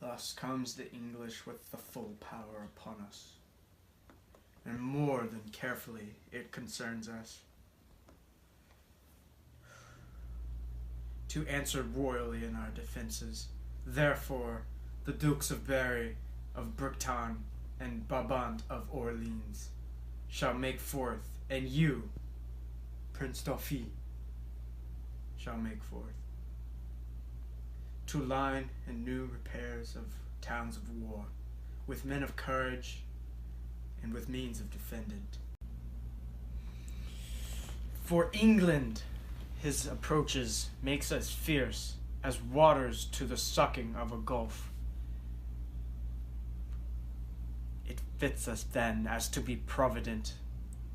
Thus comes the English with the full power upon us, and more than carefully it concerns us to answer royally in our defences. Therefore, the Dukes of Berry, of Bretagne, and Brabant of Orleans shall make forth, and you, Prince Dauphin, shall make forth, to line and new repairs of towns of war, with men of courage, and with means of defendant. For England, his approaches makes us fierce as waters to the sucking of a gulf. It fits us then as to be provident,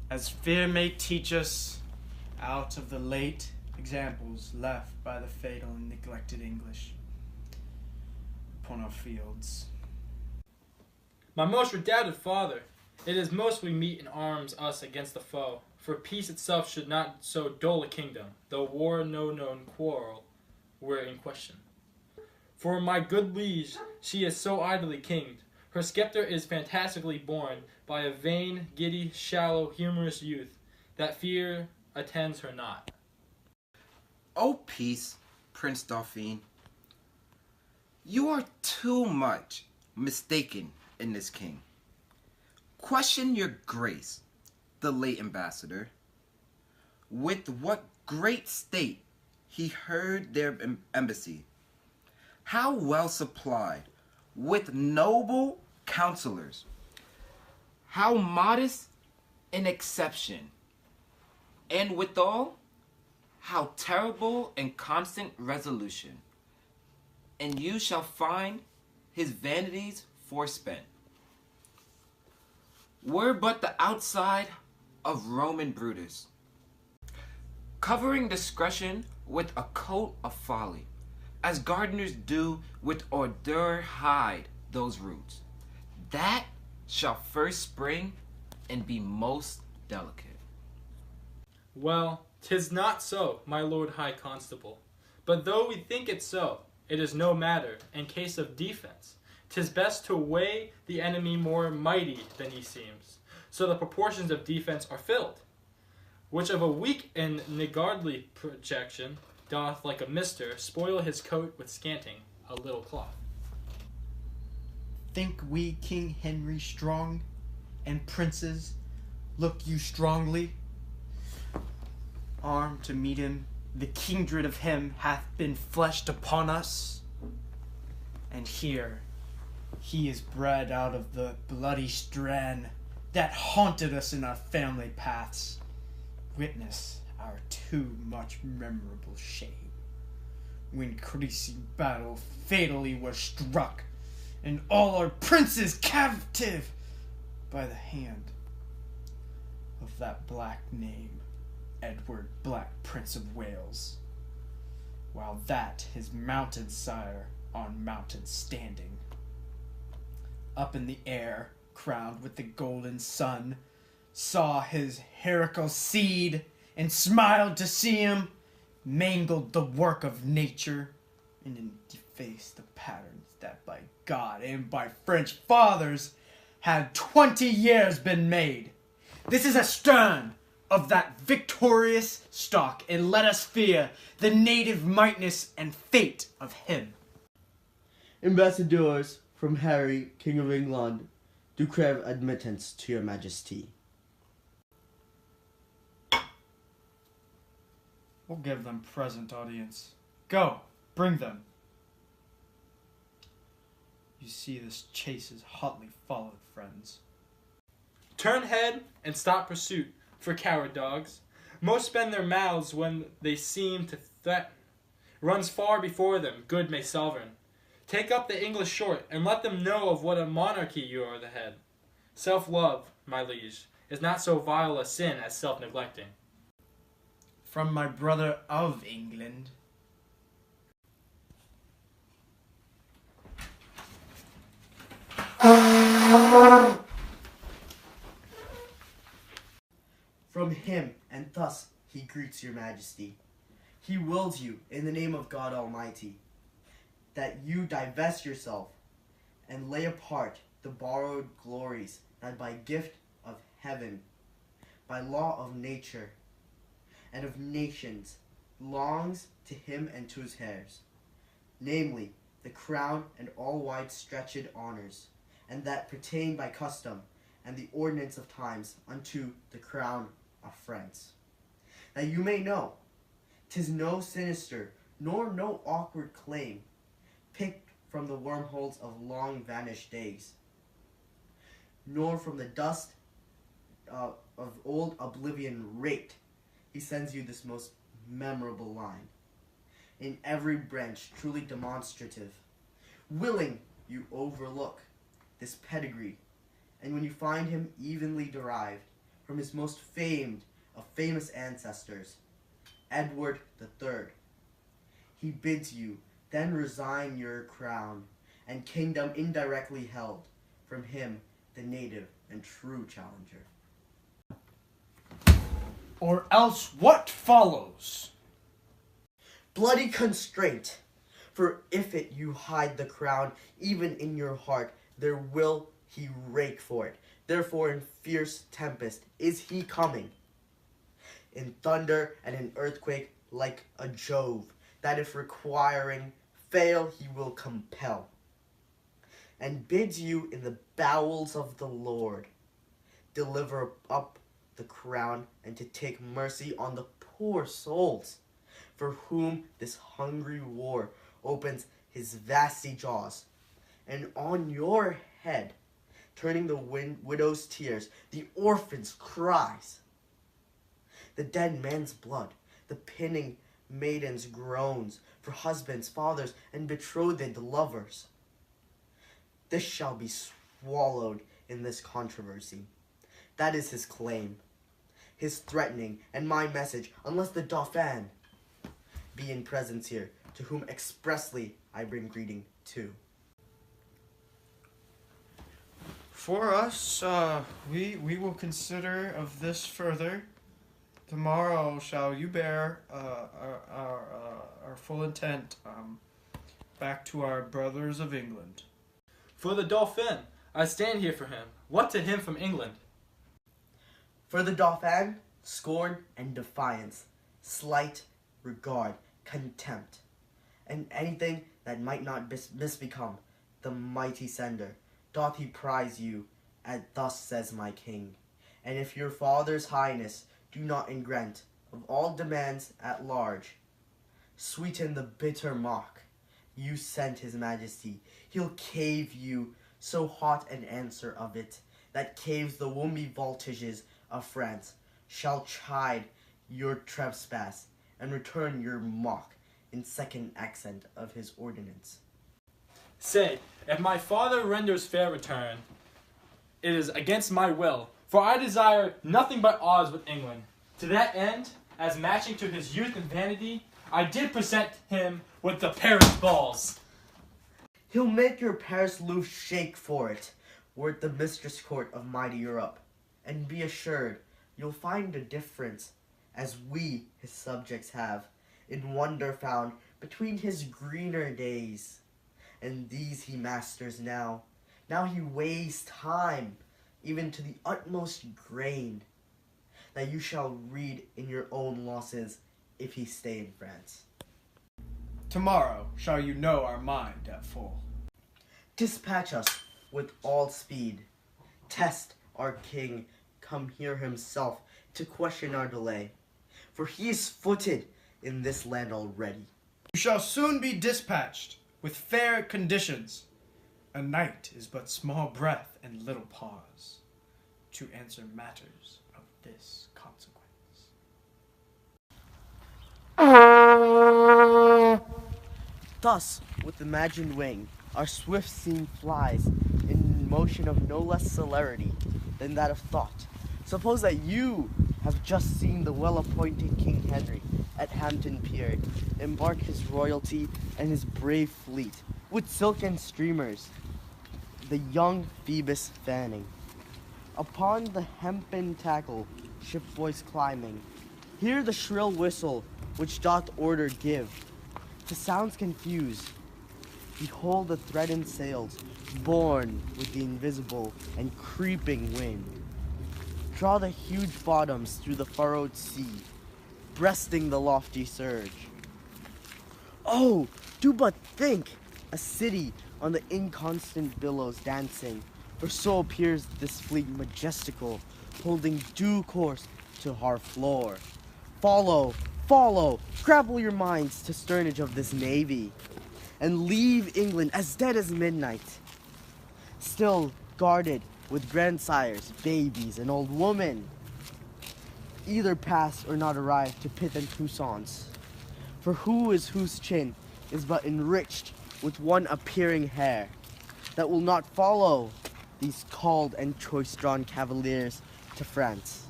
as fear may teach us out of the late examples left by the fatal and neglected English upon our fields. My most redoubted father, it is most we meet in arms us against the foe, for peace itself should not so dull a kingdom, though war no known quarrel were in question. For my good liege, she is so idly kinged, her sceptre is fantastically borne by a vain, giddy, shallow, humorous youth, that fear attends her not. Oh, peace, Prince Dauphin. You are too much mistaken in this king. Question your grace, the late ambassador, with what great state he heard their embassy, how well supplied with noble counselors, how modest an exception, and withal, how terrible and constant resolution. And you shall find his vanities forspent. Were but the outside of Roman Brutus, covering discretion with a coat of folly, as gardeners do with ordure hide those roots, that shall first spring and be most delicate. Well, 'tis not so, my Lord High Constable. But though we think it so, it is no matter, in case of defense. 'Tis best to weigh the enemy more mighty than he seems, so the proportions of defense are filled, which of a weak and niggardly projection doth, like a mister, spoil his coat with scanting a little cloth. Think we King Henry strong, and princes, look you strongly? Armed to meet him, the kindred of him hath been fleshed upon us, and here he is bred out of the bloody strand that haunted us in our family paths. Witness our too much memorable shame, when Crecy battle fatally was struck, and all our princes captive by the hand of that black name, Edward Black, Prince of Wales, while that his mountain sire on mountain standing, up in the air, crowned with the golden sun, saw his herical seed, and smiled to see him, mangled the work of nature, and defaced the patterns that by God and by French fathers had 20 years been made. This is a stern of that victorious stock, and let us fear the native mightness and fate of him. Ambassadors from Harry, King of England, do crave admittance to your majesty. We'll give them present audience. Go, bring them. You see this chase is hotly followed, friends. Turn head and stop pursuit, for coward dogs. Most spend their mouths when they seem to threaten. Runs far before them, good May Sovereign. Take up the English short, and let them know of what a monarchy you are the head. Self-love, my liege, is not so vile a sin as self-neglecting. From my brother of England. From him, and thus he greets your majesty. He wills you, in the name of God Almighty, that you divest yourself and lay apart the borrowed glories that by gift of heaven, by law of nature, and of nations, belongs to him and to his heirs, namely, the crown and all wide-stretched honors, and that pertain by custom and the ordinance of times unto the crown of France. That you may know, 'tis no sinister nor no awkward claim, picked from the wormholes of long vanished days, nor from the dust of old oblivion raked. He sends you this most memorable line, in every branch truly demonstrative, willing you overlook this pedigree, and when you find him evenly derived from his most famed of famous ancestors, Edward III, he bids you then resign your crown and kingdom indirectly held from him, the native and true challenger. Or else what follows? Bloody constraint, for if it you hide the crown even in your heart, there will he rake for it. Therefore in fierce tempest is he coming, in thunder and in earthquake like a Jove, that if requiring fail he will compel, and bids you in the bowels of the Lord deliver up the crown, and to take mercy on the poor souls for whom this hungry war opens his vasty jaws, and on your head, turning the widow's tears, the orphan's cries, the dead man's blood, the pinning maiden's groans for husbands, fathers, and betrothed lovers. This shall be swallowed in this controversy. That is his claim, his threatening, and my message, unless the Dauphin be in presence here, to whom expressly I bring greeting too. For us, we will consider of this further. Tomorrow shall you bear our full intent back to our brothers of England. For the Dauphin, I stand here for him. What to him from England? For the Dauphin, scorn and defiance, slight regard, contempt, and anything that might not misbecome the mighty sender, doth he prize you, as thus says my king. And if your father's highness do not grant of all demands at large, sweeten the bitter mock you sent his majesty, he'll cave you so hot an answer of it, that caves the womby voltages of France, shall chide your trespass, and return your mock in second accent of his ordinance. Say, if my father renders fair return, it is against my will, for I desire nothing but odds with England. To that end, as matching to his youth and vanity, I did present him with the Paris balls. He'll make your Paris Louvre shake for it, were it the mistress court of mighty Europe. And be assured, you'll find a difference, as we, his subjects, have, in wonder found between his greener days. And these he masters now. Now he weighs time, even to the utmost grain, that you shall read in your own losses, if he stay in France. Tomorrow shall you know our mind at full. Dispatch us with all speed. Test our king come here himself to question our delay, for he is footed in this land already. You shall soon be dispatched with fair conditions. A night is but small breath and little pause to answer matters of this consequence. Thus, with imagined wing, our swift scene flies in motion of no less celerity than that of thought. Suppose that you have just seen the well-appointed King Henry at Hampton Pier embark his royalty and his brave fleet with silken streamers, the young Phoebus fanning. Upon the hempen tackle, ship boys climbing, hear the shrill whistle which doth order give. To sounds confused, Behold the threatened sails, borne with the invisible and creeping wind. Draw the huge bottoms through the furrowed sea, breasting the lofty surge. Oh, do but think! A city on the inconstant billows dancing, for so appears this fleet majestical, holding due course to our floor. Follow, follow, grapple your minds to sternage of this navy, and leave England as dead as midnight, still guarded with grandsires, babies, and old women, either past or not arrived to Pith and Toussaint's. For who is whose chin is but enriched with one appearing hair, that will not follow these called and choice-drawn cavaliers to France.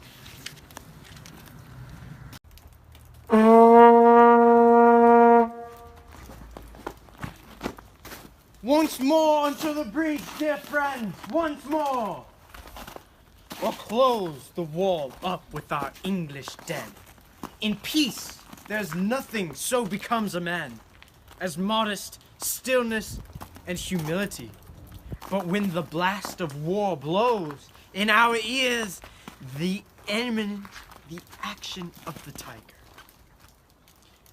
Once more unto the breach, dear friends, once more! Or close the wall up with our English dead. In peace, there's nothing so becomes a man as modest stillness and humility. But when the blast of war blows in our ears, the action of the tiger.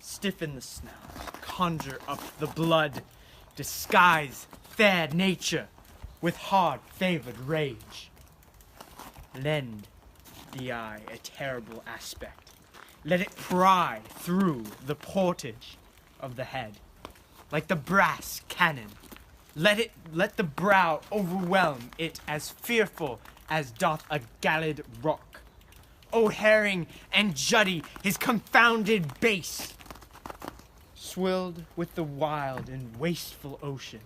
Stiffen the snout, conjure up the blood, disguise fair nature with hard-favored rage. Lend the eye a terrible aspect. Let it pry through the portage of the head, like the brass cannon. Let the brow overwhelm it as fearful as doth a galled rock. O Herring and Juddy, his confounded base, swilled with the wild and wasteful ocean,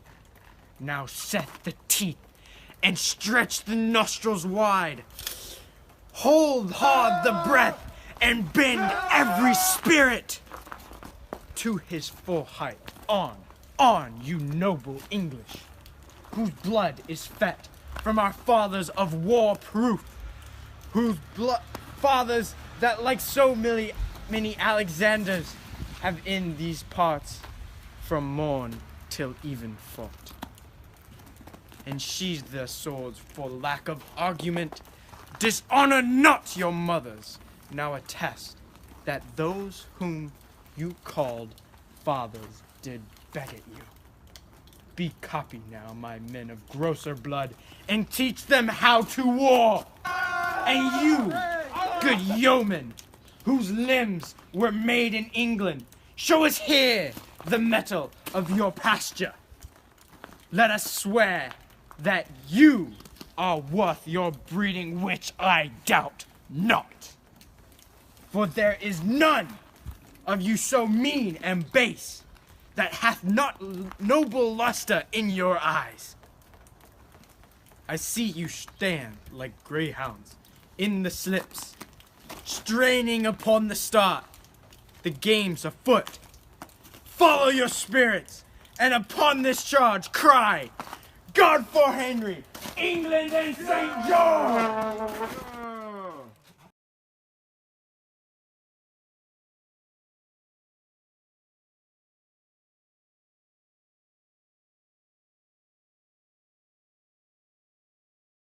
now set the teeth and stretch the nostrils wide. Hold hard the breath and bend every spirit to his full height. On, you noble English, whose blood is fet from our fathers of war proof, whose fathers that like so many Alexanders have in these parts from morn till even fought, and sheathe their swords for lack of argument. Dishonor not your mothers. Now attest that those whom you called fathers did beg at you. Be copy now, my men of grosser blood, and teach them how to war. And you, good yeomen, whose limbs were made in England, show us here the metal of your pasture. Let us swear that you are worth your breeding, which I doubt not. For there is none of you so mean and base that hath not noble luster in your eyes. I see you stand like greyhounds in the slips, straining upon the start. The game's afoot. Follow your spirits, and upon this charge cry, God for Henry, England and St. George!